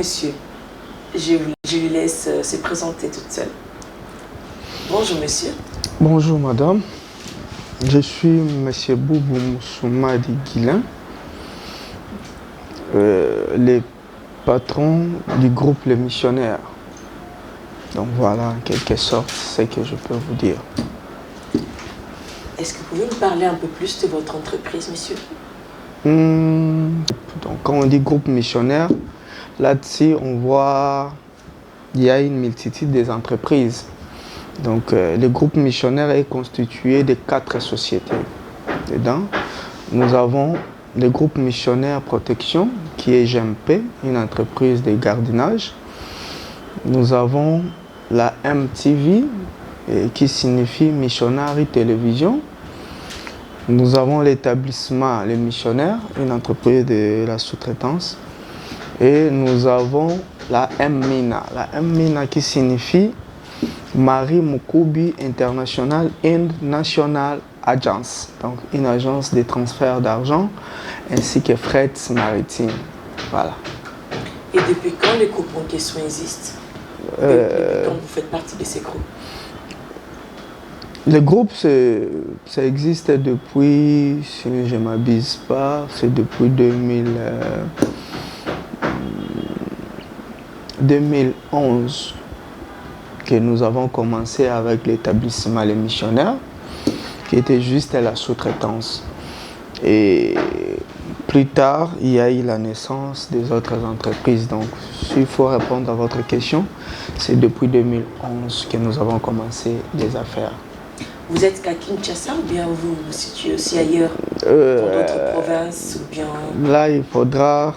monsieur. Je lui laisse se présenter toute seule. Bonjour monsieur. Bonjour madame. Je suis monsieur Boubou Moussoumadi Guilin, le patron du groupe Les Missionnaires. Donc voilà, en quelque sorte, c'est ce que je peux vous dire. Est-ce que vous pouvez me parler un peu plus de votre entreprise, monsieur? Donc quand on dit groupe missionnaire, là-dessus on voit il y a une multitude des entreprises. Donc le groupe missionnaire est constitué de 4 sociétés. Dedans, nous avons le groupe missionnaire protection qui est GMP, une entreprise de gardiennage. Nous avons la MTV qui signifie Missionary Télévision. Nous avons l'établissement Les Missionnaires, une entreprise de la sous-traitance. Et nous avons la MMINA. La MMINA qui signifie Marie Mukubi International and National Agence. Donc une agence de transfert d'argent ainsi que fret maritime. Voilà. Et depuis quand le groupe en question existe? Depuis quand vous faites partie de ces groupes? Le groupe, ça existe depuis, si je ne m'abuse pas, c'est depuis 2011 que nous avons commencé avec l'établissement Les Missionnaires, qui était juste à la sous-traitance. Et plus tard, il y a eu la naissance des autres entreprises. Donc, s'il faut répondre à votre question, c'est depuis 2011 que nous avons commencé les affaires. Vous êtes qu'à Kinshasa ou bien vous vous situez aussi ailleurs, dans d'autres provinces ou bien... Là, il faudra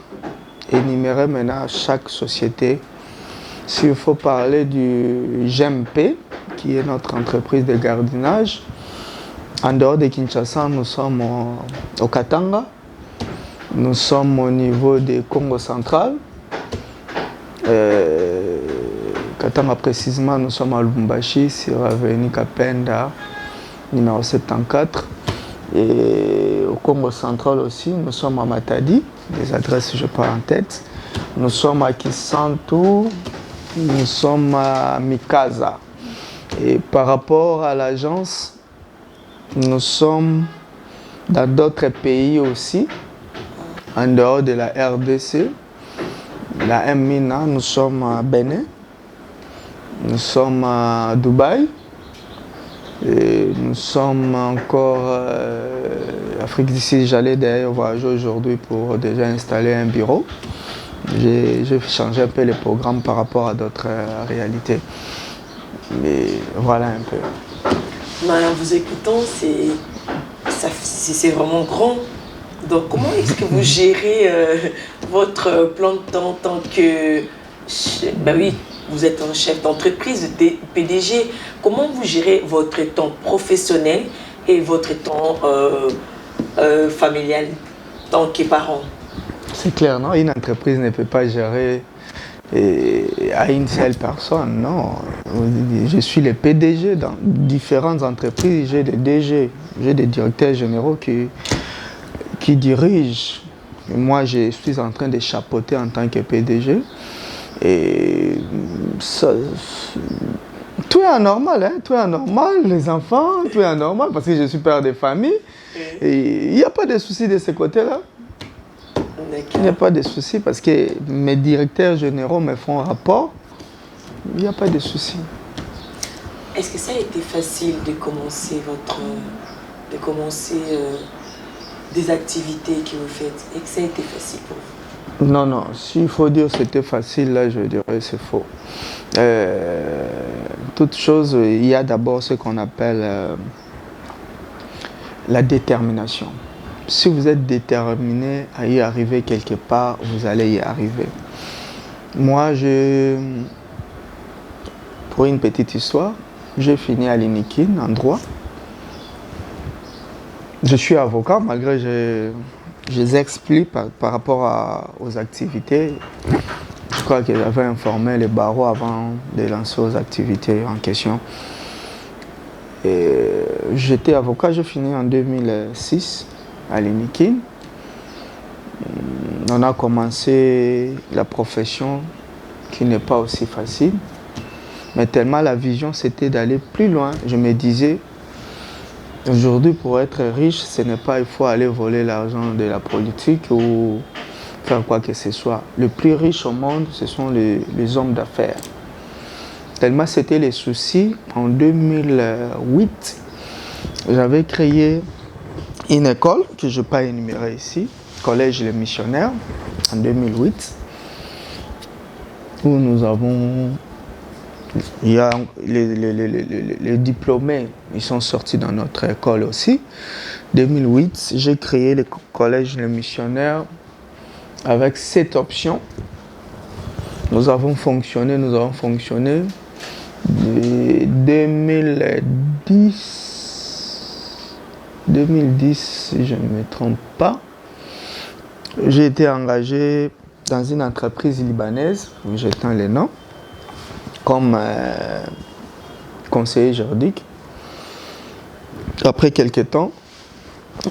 énumérer maintenant chaque société. S'il faut parler du GMP, qui est notre entreprise de gardiennage, en dehors de Kinshasa, nous sommes au Katanga, nous sommes au niveau du Congo central. Katanga précisément, nous sommes à Lubumbashi, sur l'avenue Kapenda, numéro 74. Et au Congo central aussi, nous sommes à Matadi, les adresses je pas en tête. Nous sommes à Kisantu, nous sommes à Mikaza. Et par rapport à l'agence, nous sommes dans d'autres pays aussi, en dehors de la RDC. La MMINA, nous sommes à Bénin, nous sommes à Dubaï, et nous sommes encore en Afrique du Sud. J'allais d'ailleurs voyager aujourd'hui pour déjà installer un bureau. J'ai changé un peu les programmes par rapport à d'autres réalités. Mais voilà un peu. En vous écoutant, c'est vraiment grand. Donc comment est-ce que vous gérez votre plan de temps en tant que... Ben oui, vous êtes un chef d'entreprise, PDG. Comment vous gérez votre temps professionnel et votre temps familial en tant que parent? C'est clair, non? Une entreprise ne peut pas gérer à une seule personne, non. Je suis le PDG dans différentes entreprises, j'ai des DG, j'ai des directeurs généraux qui dirigent. Et moi, je suis en train de chapeauter en tant que PDG. Et ça, tout est anormal, hein? Tout est anormal, les enfants, tout est anormal parce que je suis père de famille. Et il n'y a pas de souci de ce côté-là. Il n'y a pas de souci parce que mes directeurs généraux me font rapport. Il n'y a pas de souci. Est-ce que ça a été facile de commencer des activités que vous faites et que ça a été facile pour vous? Non, non. S'il faut dire que c'était facile, là, je dirais c'est faux. Toute chose, il y a d'abord ce qu'on appelle la détermination. Si vous êtes déterminé à y arriver quelque part, vous allez y arriver. Moi, pour une petite histoire, j'ai fini à l'INIKIN en droit. Je suis avocat, malgré que je les explique par rapport aux activités. Je crois que j'avais informé les barreaux avant de lancer aux activités en question. J'étais avocat, j'ai fini en 2006 à l'INIKIN. on a commencé la profession qui n'est pas aussi facile. Mais tellement la vision, c'était d'aller plus loin. Je me disais, aujourd'hui, pour être riche, ce n'est pas il faut aller voler l'argent de la politique ou faire quoi que ce soit. Le plus riche au monde, ce sont les hommes d'affaires. Tellement c'était les soucis, en 2008, j'avais créé une école que je n'ai pas énumérée ici, Collège Les Missionnaires, en 2008, où nous avons... Il y a les diplômés, ils sont sortis dans notre école aussi. 2008, j'ai créé le Collège Les Missionnaires avec 7 options. Nous avons fonctionné. De 2010, si je ne me trompe pas, j'ai été engagé dans une entreprise libanaise, j'éteins les noms, comme conseiller juridique. Après quelques temps,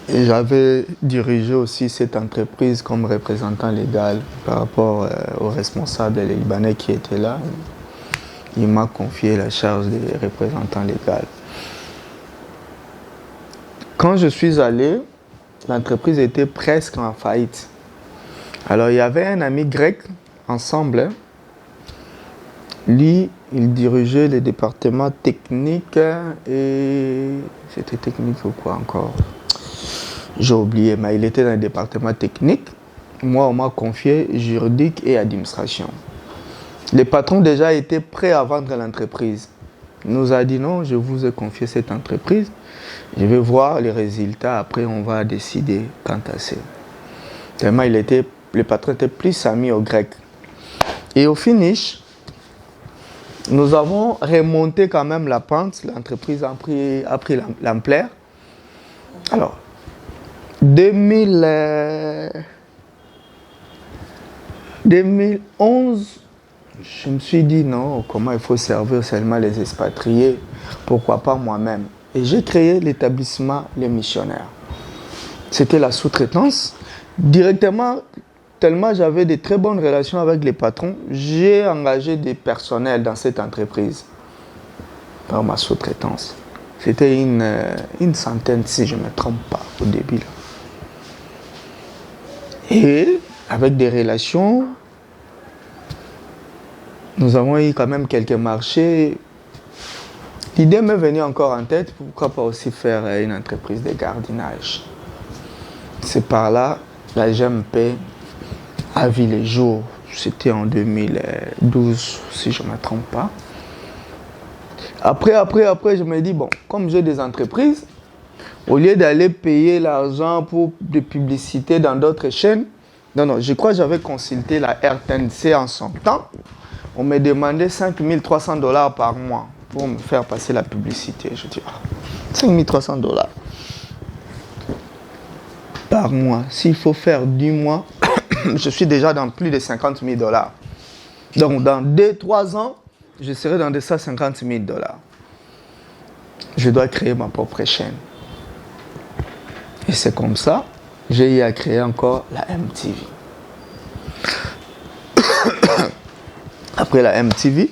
j'avais dirigé aussi cette entreprise comme représentant légal par rapport aux responsables libanais qui étaient là. Il m'a confié la charge des représentants légaux. Quand je suis allé, l'entreprise était presque en faillite. Alors il y avait un ami grec, ensemble. Lui, il dirigeait les départements techniques et... C'était technique ou quoi encore? J'ai oublié, mais il était dans le département technique. Moi, on m'a confié juridique et administration. Les patrons déjà étaient prêts à vendre l'entreprise. Il nous a dit non, je vous ai confié cette entreprise. Je vais voir les résultats, après on va décider quant à ça. Tellement les patrons étaient plus amis aux Grecs. Et au finish, nous avons remonté quand même la pente. L'entreprise a pris l'ampleur. Alors, 2011, je me suis dit non, comment il faut servir seulement les expatriés, pourquoi pas moi-même. Et j'ai créé l'établissement Les Missionnaires. C'était la sous-traitance. Directement, tellement j'avais de très bonnes relations avec les patrons, j'ai engagé des personnels dans cette entreprise par ma sous-traitance. C'était une centaine, si je ne me trompe pas, au début. Là. Et avec des relations, nous avons eu quand même quelques marchés. L'idée m'est venue encore en tête, pourquoi pas aussi faire une entreprise de gardiennage. C'est par là, la GMP a vu les jours. C'était en 2012, si je ne me trompe pas. Après, je me dis, bon, comme j'ai des entreprises, au lieu d'aller payer l'argent pour des publicités dans d'autres chaînes, non, je crois que j'avais consulté la RTNC en son temps. On me demandait 5 300 $ par mois pour me faire passer la publicité. Je dis, 5 300 $ par mois. S'il faut faire 10 mois, je suis déjà dans plus de 50 000 $. Donc, dans 2-3 ans, je serai dans de ça 50 000 $. Je dois créer ma propre chaîne. Et c'est comme ça, j'ai eu à créer encore la MTV. Après la MTV,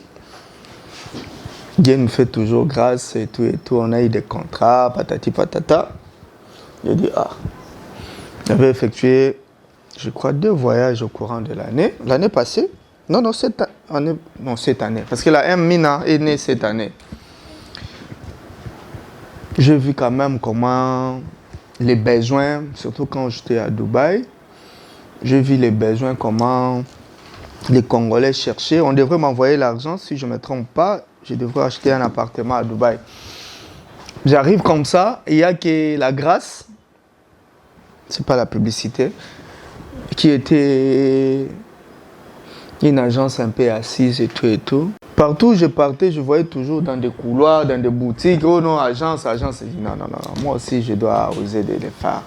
Dieu nous fait toujours grâce et tout. On a eu des contrats, patati patata. J'ai dit, j'avais effectué, je crois, 2 voyages au courant de l'année. L'année passée, cette année. Parce que la M-Mina est née cette année. J'ai vu quand même comment les besoins, surtout quand j'étais à Dubaï, j'ai vu les besoins, comment les Congolais cherchaient. On devrait m'envoyer l'argent, si je ne me trompe pas, je devrais acheter un appartement à Dubaï. J'arrive comme ça, il n'y a que la grâce, c'est pas la publicité, qui était une agence un peu assise et tout. Partout où je partais, je voyais toujours dans des couloirs, dans des boutiques, oh non, agence. Je dis non, moi aussi je dois oser de le faire.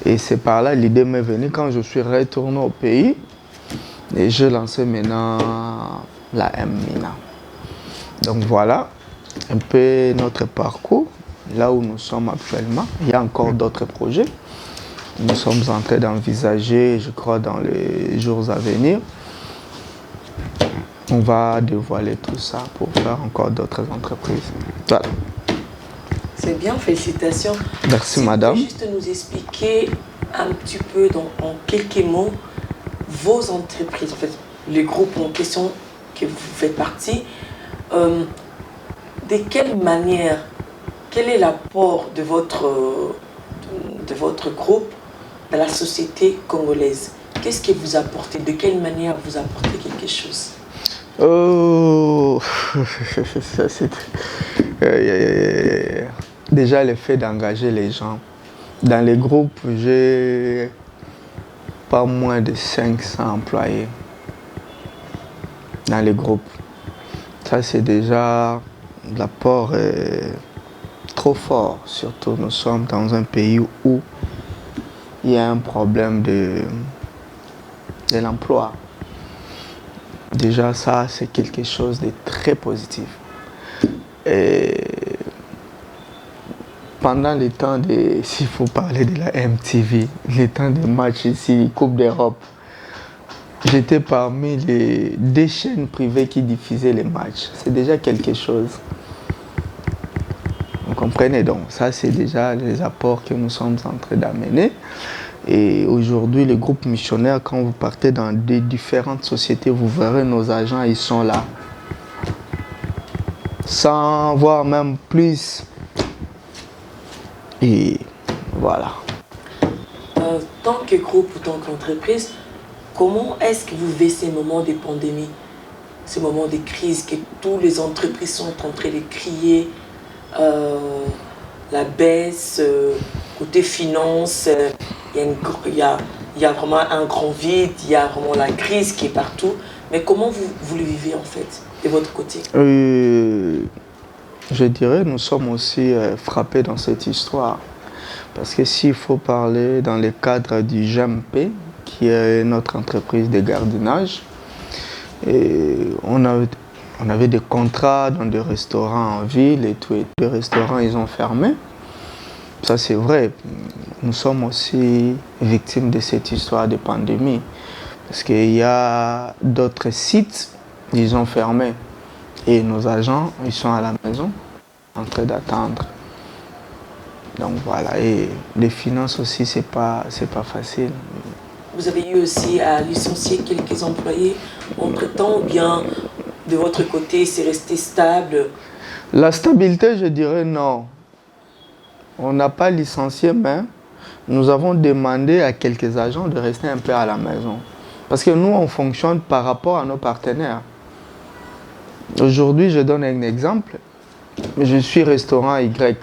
Et c'est par là, l'idée m'est venue quand je suis retourné au pays. Et je lançais maintenant la M-Mina. Donc voilà un peu notre parcours, là où nous sommes actuellement. Il y a encore d'autres projets. nous sommes en train d'envisager, je crois, dans les jours à venir. On va dévoiler tout ça pour faire encore d'autres entreprises. Voilà. C'est bien, félicitations. Merci, si madame. Vous pouvez juste nous expliquer un petit peu, en quelques mots, vos entreprises, en fait, le groupe en question que vous faites partie. De quelle manière, quel est l'apport de votre groupe dans la société congolaise? Qu'est-ce que vous apportez? De quelle manière vous apportez quelque chose? Oh, ça c'est... Déjà, le fait d'engager les gens. Dans les groupes, j'ai pas moins de 500 employés. Dans les groupes. Ça, c'est déjà... L'apport est trop fort. Surtout, nous sommes dans un pays où il y a un problème de l'emploi. Déjà, ça, c'est quelque chose de très positif. Et pendant les temps s'il faut parler de la MTV, les temps de matchs ici, Coupe d'Europe, j'étais parmi les 2 chaînes privées qui diffusaient les matchs. C'est déjà quelque chose. Vous comprenez donc, ça c'est déjà les apports que nous sommes en train d'amener. Et aujourd'hui, les groupes missionnaires, quand vous partez dans des différentes sociétés, vous verrez nos agents, ils sont là. Sans voir même plus. Et voilà. Tant que groupe ou tant qu'entreprise, comment est-ce que vous vivez ces moments de pandémie, ces moments de crise que toutes les entreprises sont en train de crier, la baisse, côté finance, il y a vraiment un grand vide, il y a vraiment la crise qui est partout. Mais comment vous le vivez en fait, de votre côté? Je dirais nous sommes aussi frappés dans cette histoire. Parce que s'il faut parler dans le cadre du GMP, qui est notre entreprise de gardiennage, et on avait des contrats dans des restaurants en ville et tout. Et les restaurants, ils ont fermé. Ça, c'est vrai. Nous sommes aussi victimes de cette histoire de pandémie. Parce qu'il y a d'autres sites, ils ont fermé. Et nos agents, ils sont à la maison, en train d'attendre. Donc voilà. Et les finances aussi, c'est pas facile. Vous avez eu aussi à licencier quelques employés entre-temps, ou bien de votre côté, c'est resté stable? La stabilité, je dirais non. On n'a pas licencié, mais nous avons demandé à quelques agents de rester un peu à la maison. Parce que nous, on fonctionne par rapport à nos partenaires. Aujourd'hui, je donne un exemple. Je suis restaurant Y.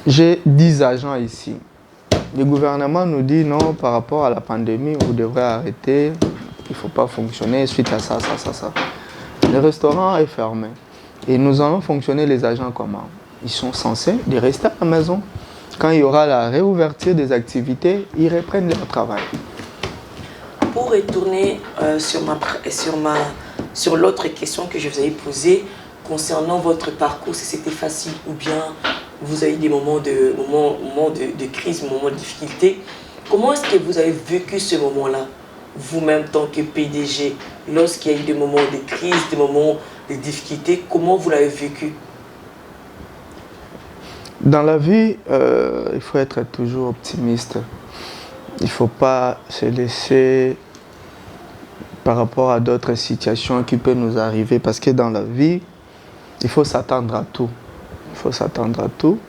J'ai 10 agents ici. Le gouvernement nous dit non, par rapport à la pandémie, vous devrez arrêter. Il ne faut pas fonctionner suite à ça. Le restaurant est fermé. Et nous allons fonctionner les agents comment? Ils sont censés de rester à la maison. Quand il y aura la réouverture des activités, ils reprennent leur travail. Pour retourner sur l'autre question que je vous avais posée concernant votre parcours, si c'était facile ou bien vous avez des moments de crise, moments de difficulté, comment est-ce que vous avez vécu ce moment-là, vous-même, tant que PDG, lorsqu'il y a eu des moments de crise, des moments de difficulté, comment vous l'avez vécu? Dans la vie, il faut être toujours optimiste. Il ne faut pas se laisser par rapport à d'autres situations qui peuvent nous arriver. Parce que dans la vie, il faut s'attendre à tout. Il faut s'attendre à tout.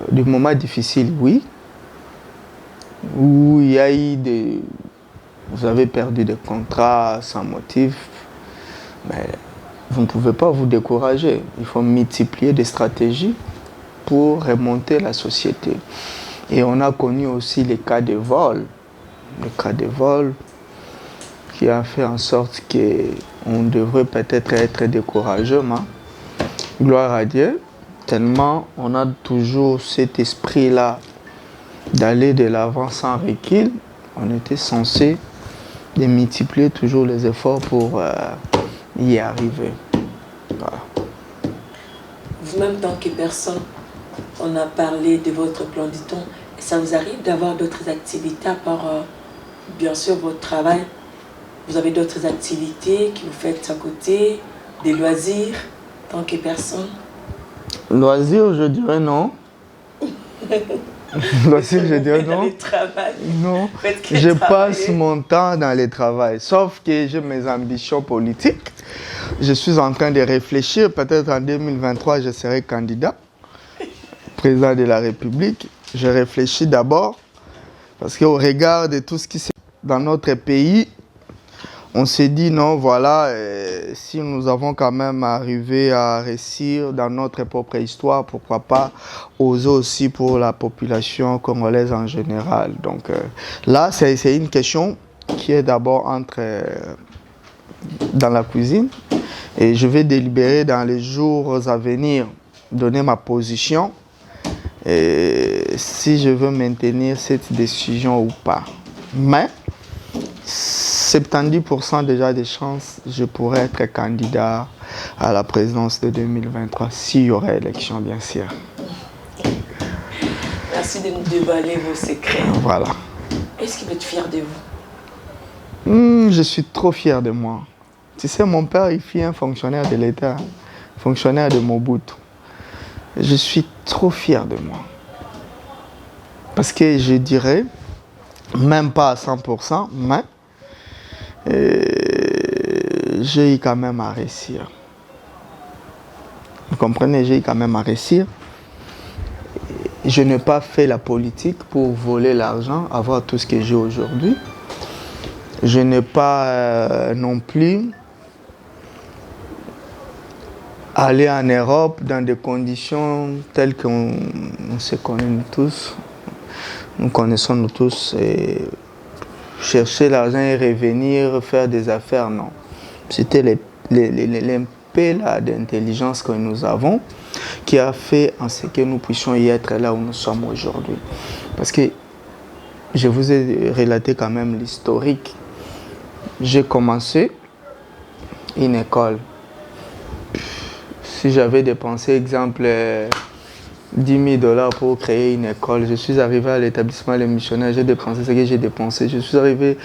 Du moment difficile, oui. Où il y a eu des... Vous avez perdu des contrats sans motif. Mais vous ne pouvez pas vous décourager. Il faut multiplier des stratégies pour remonter la société. Et on a connu aussi les cas de vol. Le cas de vol qui a fait en sorte qu'on devrait peut-être être découragé. Gloire à Dieu, tellement on a toujours cet esprit-là d'aller de l'avant sans recul. On était censé de multiplier toujours les efforts pour y arriver. Voilà. Vous-même, tant que personne, on a parlé de votre plan du temps. ça vous arrive d'avoir d'autres activités à part, bien sûr, votre travail? Vous avez d'autres activités que vous faites à côté, des loisirs, tant que personne? Loisirs, je dirais non. Loisirs, je dirais non. Dans le travail. Non, Faites que je travailler. passe mon temps dans le travail, sauf que j'ai mes ambitions politiques. Je suis en train de réfléchir, peut-être en 2023, je serai candidat, président de la République. Je réfléchis d'abord, parce qu'au regard de tout ce qui se passe dans notre pays, on s'est dit non, voilà, si nous avons quand même arrivé à réussir dans notre propre histoire, pourquoi pas oser aussi pour la population congolaise en général. Donc là, c'est une question qui est d'abord dans la cuisine et je vais délibérer dans les jours à venir, donner ma position et si je veux maintenir cette décision ou pas. Mais 70% déjà des chances, je pourrais être candidat à la présidence de 2023, s'il y aurait élection, bien sûr. Merci de nous dévoiler vos secrets. Voilà. Est-ce que vous êtes fier de vous? Je suis trop fier de moi. Tu sais, mon père, il fut un fonctionnaire de l'État, fonctionnaire de Mobutu. Je suis trop fier de moi. Parce que je dirais, même pas à 100%, mais j'ai eu quand même à réussir. Vous comprenez, j'ai eu quand même à réussir. Je n'ai pas fait la politique pour voler l'argent, avoir tout ce que j'ai aujourd'hui. Je n'ai pas non plus allé en Europe dans des conditions telles qu'on se connaît tous. Nous connaissons nous tous. Et chercher l'argent et revenir, faire des affaires, non. C'était l'empé d'intelligence que nous avons qui a fait en ce que nous puissions y être là où nous sommes aujourd'hui. Parce que je vous ai relaté quand même l'historique. J'ai commencé une école. Si j'avais dépensé, exemple, 10 000 $ pour créer une école. Je suis arrivé à l'établissement Les Missionnaires, j'ai dépensé ce que j'ai dépensé. Je suis arrivé,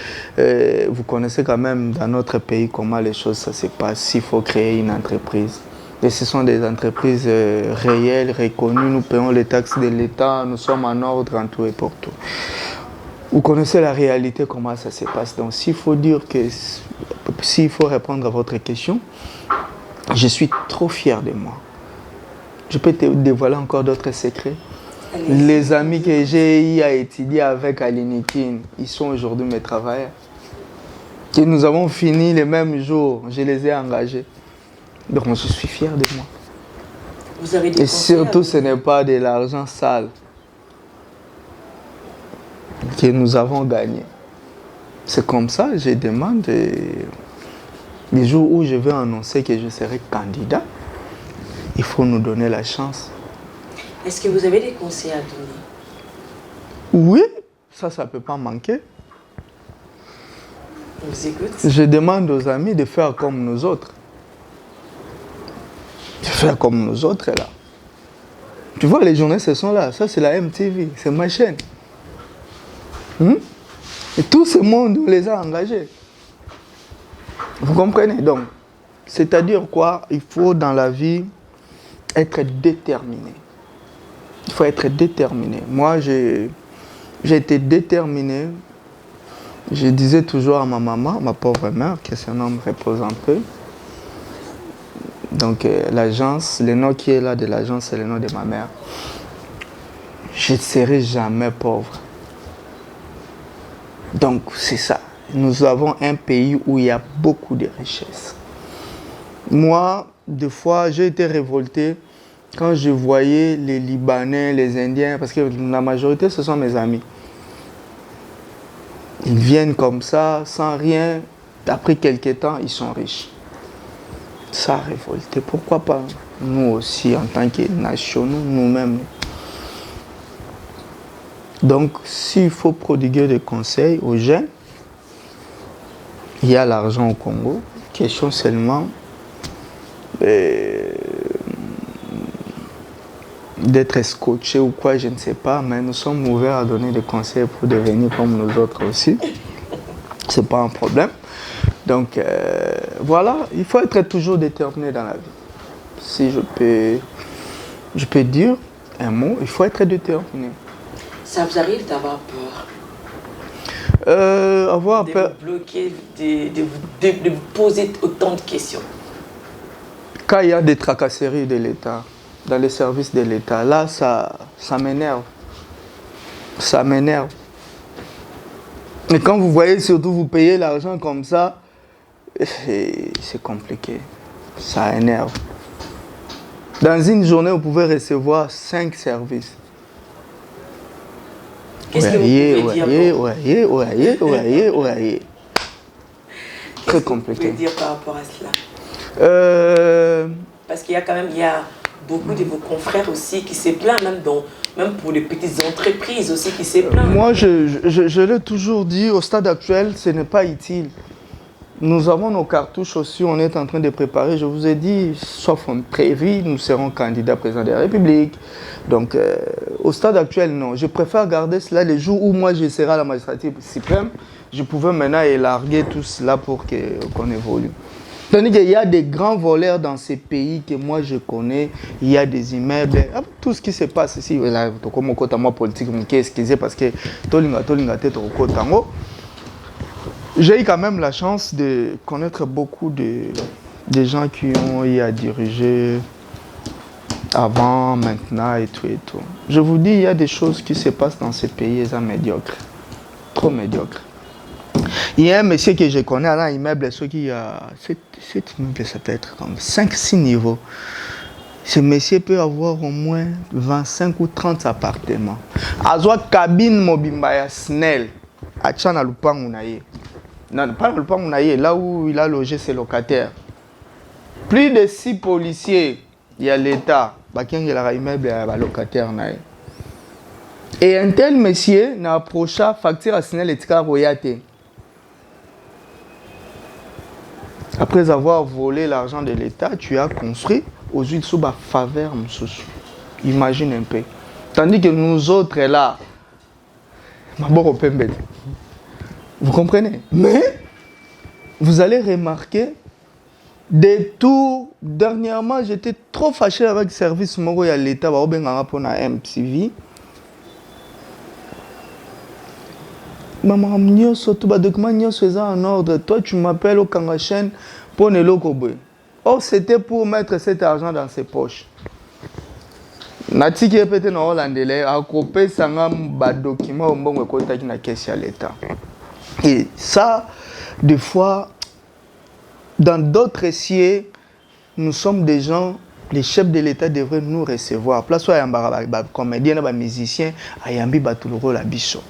vous connaissez quand même dans notre pays comment les choses ça se passe, s'il faut créer une entreprise. Et ce sont des entreprises réelles, reconnues, nous payons les taxes de l'État, nous sommes en ordre en tout et pour tout. Vous connaissez la réalité, comment ça se passe. Donc s'il faut dire que, s'il faut répondre à votre question, je suis trop fier de moi. Je peux te dévoiler encore d'autres secrets. Les amis que j'ai eu à étudier avec à l'INIKIN, ils sont aujourd'hui mes travailleurs. Et nous avons fini le même jour, je les ai engagés. Donc je suis fier de moi. Vous avez des Et surtout, ce n'est pas de l'argent sale que nous avons gagné. C'est comme ça, je demande, les jours où je vais annoncer que je serai candidat, il faut nous donner la chance. Est-ce que vous avez des conseils à donner? Oui, ça ne peut pas manquer. On vous écoute. Je demande aux amis de faire comme nous autres. De faire comme nous autres, là. Tu vois, les journées, ce sont là. Ça, c'est la MTV, c'est ma chaîne. Et tout ce monde, on les a engagés. Vous comprenez? Donc, c'est-à-dire quoi? Il faut dans la vie être déterminé. Il faut être déterminé. Moi, j'ai été déterminé. Je disais toujours à ma maman, ma pauvre mère, que son nom me repose un peu. Donc, l'agence, le nom qui est là de l'agence, c'est le nom de ma mère. Je ne serai jamais pauvre. Donc, c'est ça. Nous avons un pays où il y a beaucoup de richesses. Moi, des fois, j'ai été révolté quand je voyais les Libanais, les Indiens, parce que la majorité, ce sont mes amis. Ils viennent comme ça, sans rien. Après quelques temps, ils sont riches. Ça a révolté. Pourquoi pas nous aussi, en tant que nationaux, nous-mêmes. Donc, s'il faut prodiguer des conseils aux jeunes, il y a l'argent au Congo. Question seulement d'être scotché ou quoi, je ne sais pas, mais nous sommes ouverts à donner des conseils pour devenir comme nous autres aussi. C'est pas un problème. Donc voilà, il faut être toujours déterminé dans la vie. Si je peux dire un mot, il faut être déterminé. Ça vous arrive d'avoir peur? Avoir peur. De vous bloquer, de vous poser autant de questions. Quand il y a des tracasseries de l'État, dans les services de l'État, là, ça m'énerve. Ça m'énerve. Et quand vous voyez surtout vous payer l'argent comme ça, c'est compliqué. Ça énerve. Dans une journée, vous pouvez recevoir 5 services. Qu'est-ce que vous pouvez dire Très compliqué. Qu'est-ce que vous pouvez dire par rapport à cela? Parce qu'il y a quand même beaucoup de vos confrères aussi qui se plaignent, même pour les petites entreprises aussi qui se plaignent. Moi, je l'ai toujours dit, au stade actuel, ce n'est pas utile. Nous avons nos cartouches aussi, on est en train de préparer. Je vous ai dit, sauf en prévu, nous serons candidats président de la République. Donc, au stade actuel, non. Je préfère garder cela les jours où moi je serai à la magistrature suprême. Je pouvais maintenant élarguer tout cela pour qu'on évolue. Tandis qu'il y a des grands voleurs dans ces pays que moi je connais, il y a des immeubles, tout ce qui se passe ici, là, comme moi politique, excusez parce que j'ai eu quand même la chance de connaître beaucoup de gens qui ont eu à diriger avant, maintenant et tout et tout. Je vous dis, il y a des choses qui se passent dans ces pays, ils sont médiocres, trop médiocres. Il y a un monsieur que je connais à l'immeuble, cet immeuble, ça peut être comme 5-6 niveaux. Ce monsieur peut avoir au moins 25 ou 30 appartements. Azwa cabine mobimba snell, à Tchana Lupangunaye. Non, pas Lupangunaye, là où il a logé ses locataires. Plus de 6 policiers, il y a l'État, qui a immeuble à locataire. Et un tel monsieur n'a approché facture à Snell et Tika Royate. Après avoir volé l'argent de l'État, tu as construit aux huiles sous la faveur. Imagine un peu. Tandis que nous autres là, vous comprenez? Mais vous allez remarquer des tours. Dernièrement, j'étais trop fâché avec le service Moro à l'État pour la MTV. Maman, surtout les documents sont en ordre. Toi, tu m'appelles au Kangachen pour ne l'okoboy. Oh, c'était pour mettre cet argent dans ses poches. Nati qui est peut-être en hollandais, a coupé sangam ba document au bon côté qui n'a caisse à l'État. Et ça, des fois, dans d'autres sièges, nous sommes des gens. Les chefs de l'État devraient nous recevoir. Place soit un comédien, un musicien, ayambi batuluro la bicho.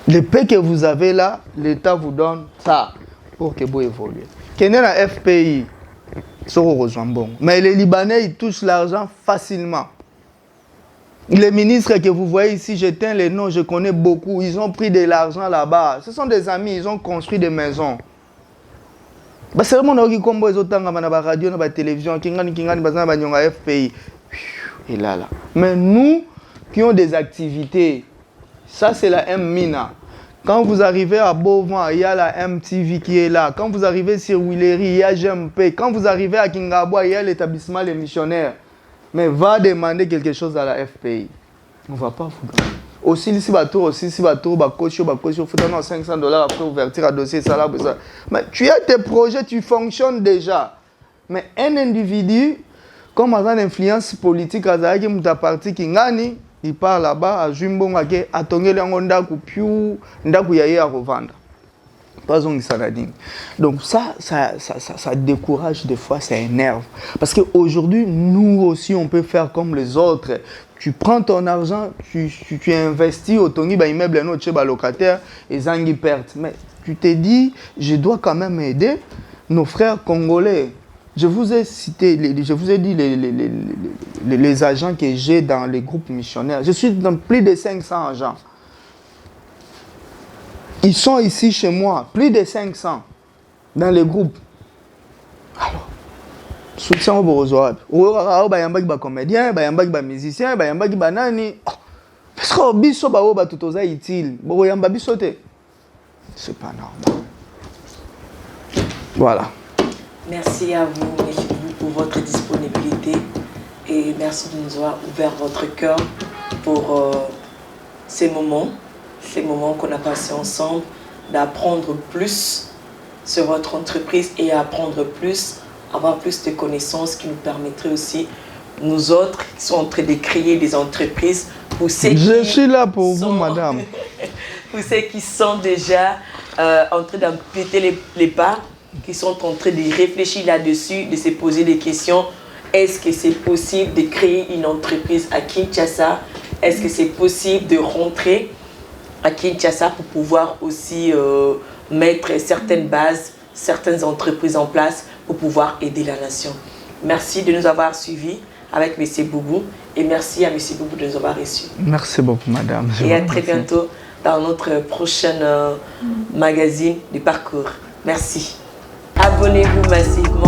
Le paix que vous avez là, l'État vous donne ça pour que vous évoluez. Qu'est-ce la FPI? Mais les Libanais, ils touchent l'argent facilement. Les ministres que vous voyez ici, j'éteins les noms, je connais beaucoup. Ils ont pris de l'argent là-bas. Ce sont des amis, ils ont construit des maisons. C'est vraiment qui combo ils ont la radio, la télévision, la FPI. Et là. Mais nous qui ont des activités, ça, c'est la M-Mina. Quand vous arrivez à Beauvant, il y a la MTV qui est là. Quand vous arrivez sur Willery, il y a GMP. Quand vous arrivez à Kingabwa, il y a l'établissement Les Missionnaires. Mais va demander quelque chose à la FPI. On ne va pas vous gagner. Aussi, si vous avez 500 $ après ouverture à dossier, ça là. Mais tu as tes projets, tu fonctionnes déjà. Mais un individu, comme un influence politique, il part là-bas à Jumbo, à Tongé, à revendre. Pas un saladin. Donc ça décourage des fois, ça énerve. Parce qu'aujourd'hui, nous aussi, on peut faire comme les autres. Tu prends ton argent, tu investis au Tongi, immeuble, un locataire, et Zangi perte. Mais tu t'es dit, je dois quand même aider nos frères congolais. Je vous ai cité, je vous ai dit les agents que j'ai dans les groupes missionnaires. Je suis dans plus de 500 agents. Ils sont ici chez moi, plus de 500 dans les groupes. Alors, soutien au bourgeois. Ou bayambaki ba comédien, bayambaki ba musicien, bayambaki ba nani. Parce que biso ba o ba tutoza utile. Bo yamba biso te. C'est pas normal. Voilà. Merci à vous, merci pour votre disponibilité et merci de nous avoir ouvert votre cœur pour ces moments qu'on a passés ensemble, d'apprendre plus sur votre entreprise et apprendre plus, avoir plus de connaissances qui nous permettraient aussi, nous autres qui sommes en train de créer des entreprises, pour ceux Je suis là pour vous, madame. Pour ceux qui sont déjà en train d'amputer les pas, qui sont en train de réfléchir là-dessus, de se poser des questions. Est-ce que c'est possible de créer une entreprise à Kinshasa? Est-ce que c'est possible de rentrer à Kinshasa pour pouvoir aussi mettre certaines bases, certaines entreprises en place pour pouvoir aider la nation? Merci de nous avoir suivis avec M. Boubou et merci à M. Boubou de nous avoir reçus. Merci beaucoup, madame. Et à très bientôt dans notre prochain magazine du parcours. Merci. Abonnez-vous massivement.